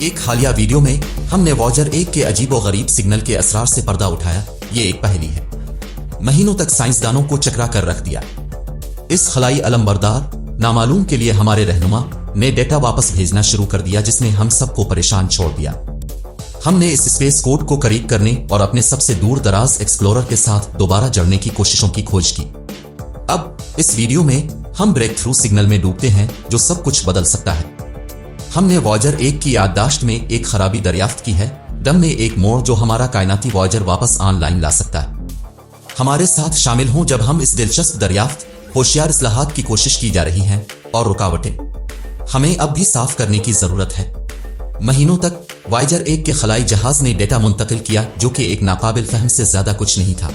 एक हालिया वीडियो में हमने वॉयेजर 1 के अजीबोगरीब सिग्नल के असरार से पर्दा उठाया। ये एक पहेली है, महीनों तक साइंसदानों को चकरा कर रख दिया। इस खलाई अलमबरदार नामालूम के लिए हमारे रहनुमा ने डेटा वापस भेजना शुरू कर दिया, जिसने हम सबको परेशान छोड़ दिया। हमने इस स्पेस कोड को करीब करने और अपने सबसे दूर दराज एक्सप्लोरर के साथ दोबारा जुड़ने की कोशिशों की खोज की। अब इस वीडियो में हम ब्रेक थ्रू सिग्नल में डूबते हैं जो सब कुछ बदल सकता है। हमने वॉयेजर 1 की याददाश्त में एक खराबी दरियाफ्त की है, दम में एक मोड़ जो हमारा कायनाती वॉयेजर वापस ऑनलाइन ला सकता है। हमारे साथ शामिल हों जब हम इस दिलचस्प दरियाफ्त होशियार इस्लाहात की कोशिश की जा रही हैं और रुकावटें हमें अब भी साफ करने की जरूरत है। महीनों तक वॉयेजर 1 के खलाई जहाज ने डेटा मुंतकिल किया जो कि एक नाकाबिल फहम से ज्यादा कुछ नहीं था।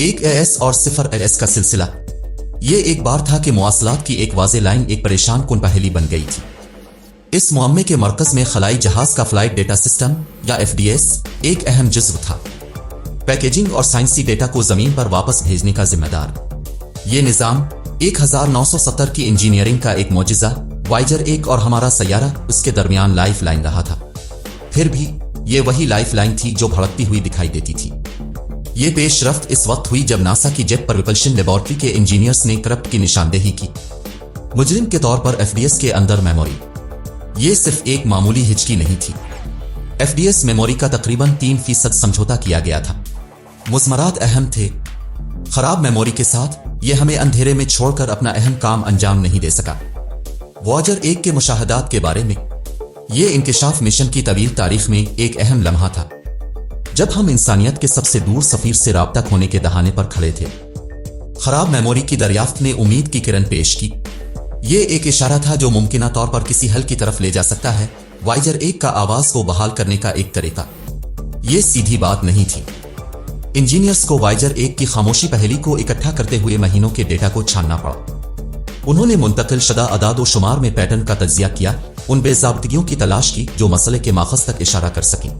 एक AS और 0 AS का सिलसिला। ये एक बार था कि मुआसलात की एक वाज़े लाइन एक परेशान कुन पहेली बन गई थी। इस मुअम्मे के मरकज में खलाई जहाज का फ्लाइट डेटा सिस्टम या FDS एक अहम जुज़्व था, पैकेजिंग और साइंसी डेटा को जमीन पर वापस भेजने का जिम्मेदार। ये निजाम 1970 की इंजीनियरिंग का एक मौजिज़ा वॉयेजर 1 और हमारा सैयारा उसके दरमियान लाइफ लाइन रहा था। फिर भी ये वही लाइफ लाइन थी जो भड़कती हुई दिखाई देती थी। ये पेशरफ्त इस वक्त हुई जब नासा की जेट प्रोपल्शन लेबोरेटरी के इंजीनियर्स ने करप्ट की निशानदेही की। मुजरिम के तौर पर FDS के अंदर मेमोरी, ये सिर्फ एक मामूली हिचकी नहीं थी। FDS मेमोरी का तकरीबन 3% समझौता किया गया था। मुज़मरात अहम थे। खराब मेमोरी के साथ ये हमें अंधेरे में छोड़कर अपना अहम काम अंजाम नहीं दे सका। वॉयेजर 1 के मुशाहदात के बारे में ये इंकिशाफ मिशन की तवील तारीख में एक अहम लम्हा था, जब हम इंसानियत के सबसे दूर सफीर से राब्ता खोने के दहाने पर खड़े थे। खराब मेमोरी की दरियाफ्त ने उम्मीद की किरण पेश की। ये एक इशारा था जो मुमकिना तौर पर किसी हल की तरफ ले जा सकता है, वॉयेजर 1 का आवाज को बहाल करने का एक तरीका। ये सीधी बात नहीं थी। इंजीनियर्स को वॉयेजर 1 की खामोशी पहेली को इकट्ठा करते हुए महीनों के डेटा को छानना पड़ा। उन्होंने मुंतकिल शुदा अदाद व शुमार में पैटर्न का तज्जिया किया, उन बेज़ाब्तियों की तलाश की जो मसले के माखज़ तक इशारा कर सकें।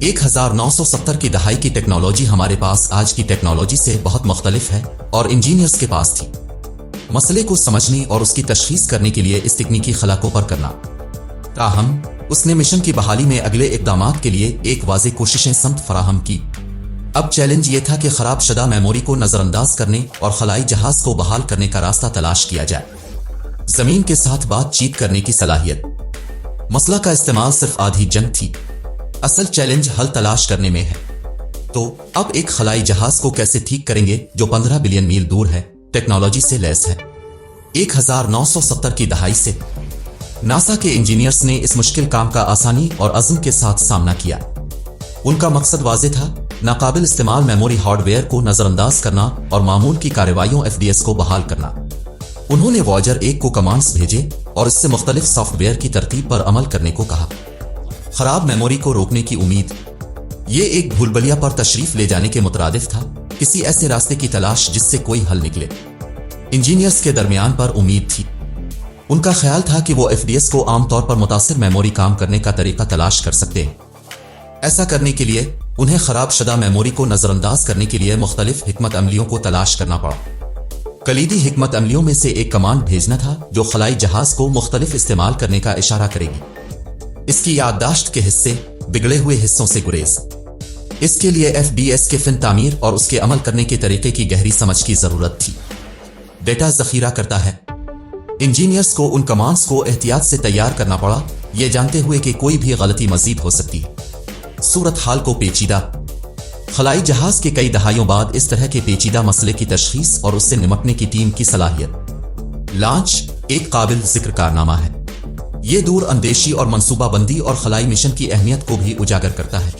1970 की दहाई की टेक्नोलॉजी हमारे पास आज की टेक्नोलॉजी से बहुत मुख्तलिफ है और इंजीनियर्स के पास थी। मसले को समझने और उसकी तशख़ीस करने के लिए इस तकनीकी खला को पर करना। ताहम उसने मिशन की बहाली में अगले इक़दामात के लिए एक वाज़े कोशिशें समत फराहम की। अब चैलेंज ये था कि खराब शुदा मेमोरी को नजरअंदाज करने और खलाई जहाज को बहाल करने का रास्ता तलाश किया जाए। जमीन के साथ बातचीत करने की सलाहियत। मसला का इस्तेमाल सिर्फ आधी जंग थी, असल चैलेंज हल तलाश करने में है। तो अब एक खलाई जहाज को कैसे ठीक करेंगे जो 15 बिलियन मील दूर है, टेक्नोलॉजी से लैस है। 1970 की दहाई से नासा के इंजीनियर्स ने इस मुश्किल काम का आसानी और अज़्म के साथ सामना किया। उनका मकसद वाज़े था, नाकाबिल इस्तेमाल मेमोरी हार्डवेयर को नजरअंदाज करना और मामूल की कार्रवाइयों FDS को बहाल करना। उन्होंने वॉयेजर 1 को कमांड्स भेजे और इससे मुख्तलिफ सॉफ्टवेयर की तरतीब पर अमल करने को कहा। खराब मेमोरी को रोकने की उम्मीद, ये एक भूलभुलैया पर तशरीफ ले जाने के मुतरादिफ था, किसी ऐसे रास्ते की तलाश जिससे कोई हल निकले। इंजीनियर्स के दरमियान पर उम्मीद थी। उनका ख्याल था कि वो FDS को आमतौर पर मुतासिर मेमोरी काम करने का तरीका तलाश कर सकते हैं। ऐसा करने के लिए उन्हें खराब शुदा मेमोरी को नजरअंदाज करने के लिए मुख्तलिफ हिकमत अमलियों को तलाश करना पड़ा। कलीदी हिकमत अमलियों में से एक कमांड भेजना था जो खलाई जहाज को मुख्तलिफ इस्तेमाल करने का इशारा करेगी। इसकी याददाश्त के हिस्से, बिगड़े हुए हिस्सों से गुरेज। इसके लिए FDS के फिन तामीर और उसके अमल करने के तरीके की गहरी समझ की जरूरत थी। डेटा जखीरा करता है। इंजीनियर्स को उन कमांड्स को एहतियात से तैयार करना पड़ा, यह जानते हुए कि कोई भी गलती मजीद हो सकती है। सूरत हाल को पेचीदा। खलाई जहाज के कई दहाइयों बाद इस तरह के पेचीदा मसले की तशखीस और उससे निपटने की टीम की सलाहियत। लॉन्च एक काबिल जिक्र कारनामा है। यह दूर अंदेशी और मंसूबाबंदी और खलाई मिशन की अहमियत को भी उजागर करता है।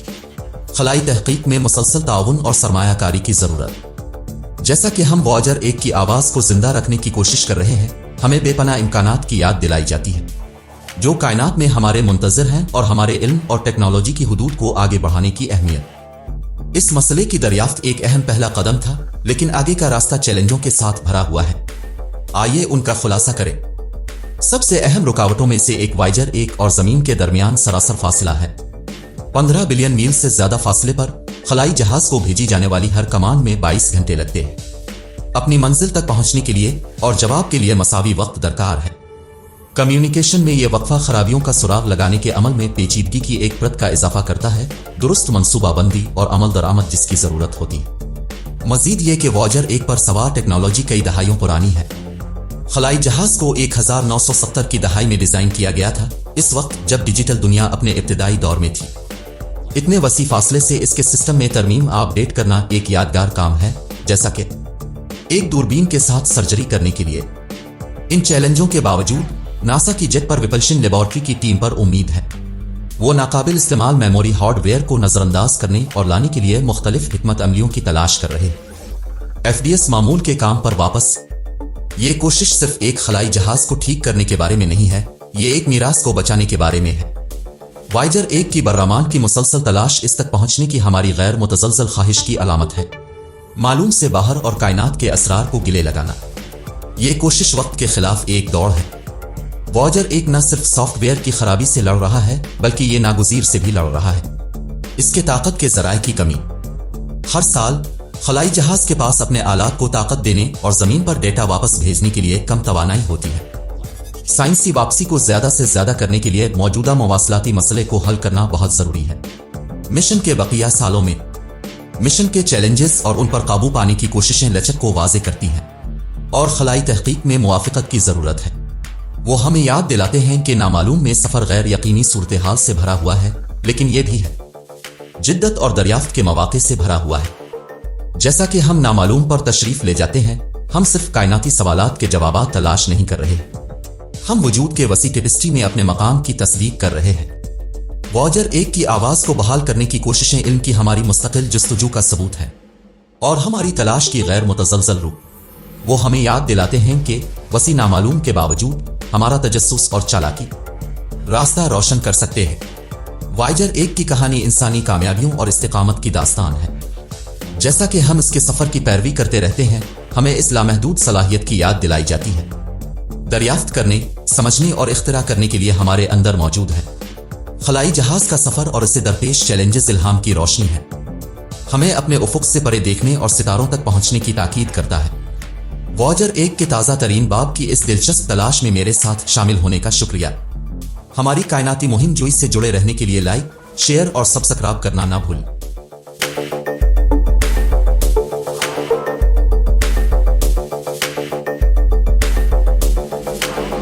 खलाई तहकीक में मुसलसल ताउन और सरमायाकारी की जरूरत। जैसा कि हम वॉयेजर 1 की आवाज को जिंदा रखने की कोशिश कर रहे हैं, हमें बेपनाह इम्कानात की याद दिलाई जाती है जो कायनात में हमारे मुंतज़िर हैं और हमारे इल्म और टेक्नोलॉजी की हुदूद को आगे बढ़ाने की अहमियत। इस मसले की दरियाफ्त एक अहम पहला कदम था, लेकिन आगे का रास्ता चैलेंजों के साथ भरा हुआ है। आइए उनका खुलासा करें। सबसे अहम रुकावटों में से एक वॉयेजर 1 और जमीन के दरमियान सरासर फासला है। 15 बिलियन मील से ज्यादा फासले पर खलाई जहाज को भेजी जाने वाली हर कमांड में 22 घंटे लगते हैं। अपनी मंजिल तक पहुंचने के लिए और जवाब के लिए मसावी वक्त दरकार है। कम्युनिकेशन में ये वक्फा खराबियों का सुराग लगाने के अमल में पेचीदगी की एक परत का इजाफा करता है, दुरुस्त मंसूबाबंदी और अमल दरामद जिसकी जरूरत होती है। मजीद ये कि वॉजर 1 पर सवार टेक्नोलॉजी कई दहाइयों पुरानी है। खलाई जहाज को 1970 की दहाई में डिजाइन किया गया था, इस वक्त जब डिजिटल दुनिया अपने इब्तिदाई दौर में थी। इतने वसी फासले से इसके सिस्टम में तरमीम अपडेट करना एक यादगार काम है, जैसा कि एक दूरबीन के साथ सर्जरी करने के लिए। इन चैलेंजों के बावजूद नासा की जेट पर विपल्शन लेबोरेटरी की टीम पर उम्मीद है। वो नाकाबिल इस्तेमाल मेमोरी हार्डवेयर को नजरअंदाज करने और लाने के लिए मुख्तलिफ हिकमत अमलियों की तलाश कर रहे हैं। एफडीएस मामूल के काम पर वापस। ये कोशिश सिर्फ एक खलाई जहाज को ठीक करने के बारे में नहीं है, ये एक मीरास को बचाने के बारे में है। वायजर 1 की बर्रामान की मुसलसल तलाश इस तक पहुंचने की हमारी गैर मुतजलसल ख्वाहिश की अलामत है। मालूम से बाहर और कायनात के असरार को गिले लगाना। ये कोशिश वक्त के खिलाफ एक दौड़ है। वॉजर 1 न सिर्फ सॉफ्टवेयर की खराबी से लड़ रहा है, बल्कि ये नागुजीर से भी लड़ रहा है। इसके ताकत के जराए की कमी। हर साल खलाई जहाज के पास अपने आलात को ताकत देने और जमीन पर डेटा वापस भेजने के लिए कम तवानाई होती है। साइंसी वापसी को ज्यादा से ज्यादा करने के लिए मौजूदा मवासलाती मसले को हल करना बहुत जरूरी है। मिशन के बकिया सालों में मिशन के चैलेंजेस और उन पर काबू पाने की कोशिशें लचक को वाजे करती हैं और खलाई तहकीक में मुवाफिकत की जरूरत है। वो हमें याद दिलाते हैं कि नामालूम में सफर गैर यकीनी सूरत हाल से भरा हुआ है, लेकिन यह भी है जिद्दत और दरियाफ्त के मौके से भरा हुआ है। जैसा कि हम नामालूम पर तशरीफ ले जाते हैं, हम सिर्फ कायनाती सवालात के जवाबात तलाश नहीं कर रहे, हम वजूद के वसी टेपिस्ट्री में अपने मकाम की तस्दीक कर रहे हैं। वॉजर 1 की आवाज को बहाल करने की कोशिशें इल्म की हमारी मुस्तकिल जस्तजू का सबूत है और हमारी तलाश की गैर मुतजलसल रूह। वो हमें याद दिलाते हैं कि वसी नामालूम के बावजूद हमारा तजस्सुस और चालाकी रास्ता रोशन कर सकते हैं। वायजर 1 की कहानी इंसानी कामयाबियों और इस्तिकामत की दास्तान है। जैसा कि हम इसके सफर की पैरवी करते रहते हैं, हमें इस लामहदूद सलाहियत की याद दिलाई जाती है। दरियाफ्त करने, समझने और इख्तिरा करने के लिए हमारे अंदर मौजूद है। खलाई जहाज का सफर और इससे दरपेश चैलेंजेस इल्हाम की रोशनी है, हमें अपने उफुक से परे देखने और सितारों तक पहुंचने की ताकीद करता है। वॉजर 1 के ताज़ा तरीन बाब की इस दिलचस्प तलाश में मेरे साथ शामिल होने का शुक्रिया। हमारी कायनाती मुहिम जोई से जुड़े रहने के लिए लाइक, शेयर और सब्सक्राइब करना ना भूलें।